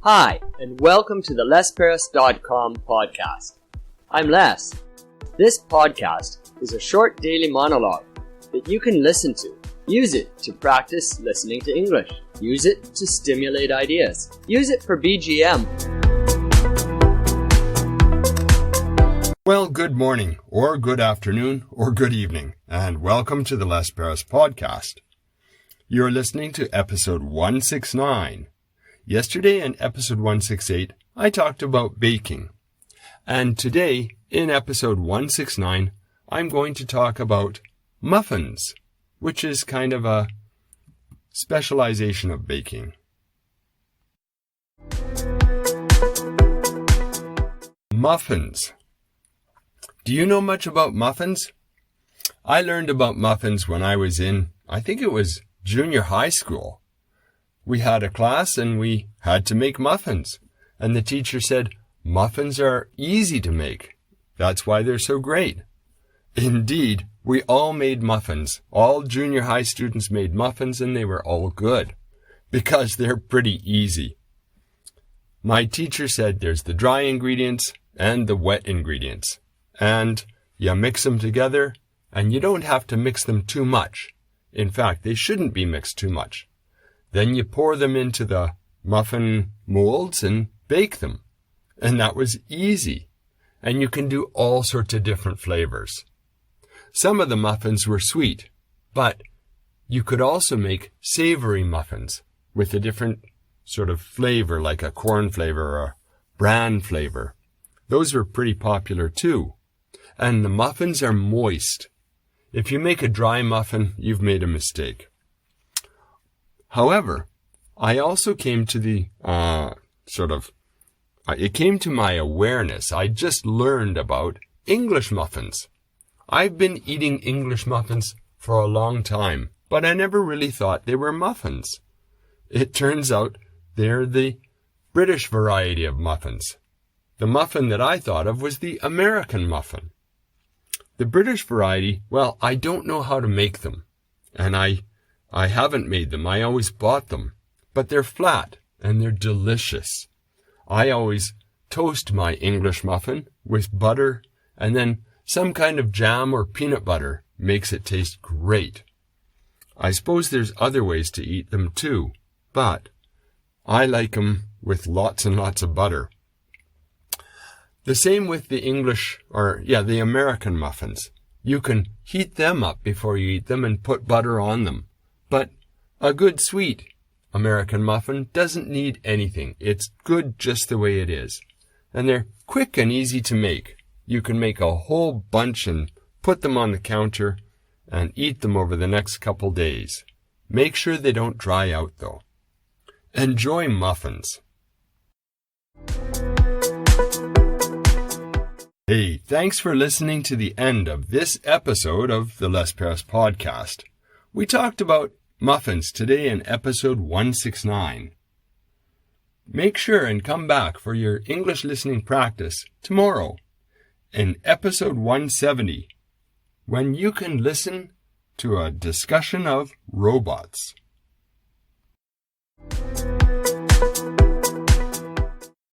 Hi, and welcome to the LesParis.com podcast. I'm Les. This podcast is a short daily monologue that you can listen to. Use it to practice listening to English. Use it to stimulate ideas. Use it for BGM. Well, good morning, or good afternoon, or good evening, and welcome to the Les Paris podcast. You're listening to episode 169. Yesterday in episode 168, I talked about baking. And today, in episode 169, I'm going to talk about muffins, which is kind of a specialization of baking. Muffins. Do you know much about muffins? I learned about muffins when I was in, I think it was junior high school. We had a class and we had to make muffins. And the teacher said, muffins are easy to make. That's why they're so great. Indeed, we all made muffins. All junior high students made muffins and they were all good because they're pretty easy. My teacher said there's the dry ingredients and the wet ingredients. And you mix them together and you don't have to mix them too much. In fact, they shouldn't be mixed too much. Then you pour them into the muffin molds and bake them. And that was easy. And you can do all sorts of different flavors. Some of the muffins were sweet, but you could also make savory muffins with a different sort of flavor, like a corn flavor or a bran flavor. Those were pretty popular too. And the muffins are moist. If you make a dry muffin, you've made a mistake. However, I also came to it came to my awareness. I just learned about English muffins. I've been eating English muffins for a long time, but I never really thought they were muffins. It turns out they're the British variety of muffins. The muffin that I thought of was the American muffin. The British variety, well, I don't know how to make them, and I haven't made them. I always bought them, but they're flat and they're delicious. I always toast my English muffin with butter and then some kind of jam or peanut butter makes it taste great. I suppose there's other ways to eat them too, but I like them with lots and lots of butter. The same with the the American muffins. You can heat them up before you eat them and put butter on them. But a good sweet American muffin doesn't need anything. It's good just the way it is. And they're quick and easy to make. You can make a whole bunch and put them on the counter and eat them over the next couple days. Make sure they don't dry out though. Enjoy muffins. Hey, thanks for listening to the end of this episode of the Les Paris podcast. We talked about muffins today in episode 169. Make sure and come back for your English listening practice tomorrow in episode 170, when you can listen to a discussion of robots.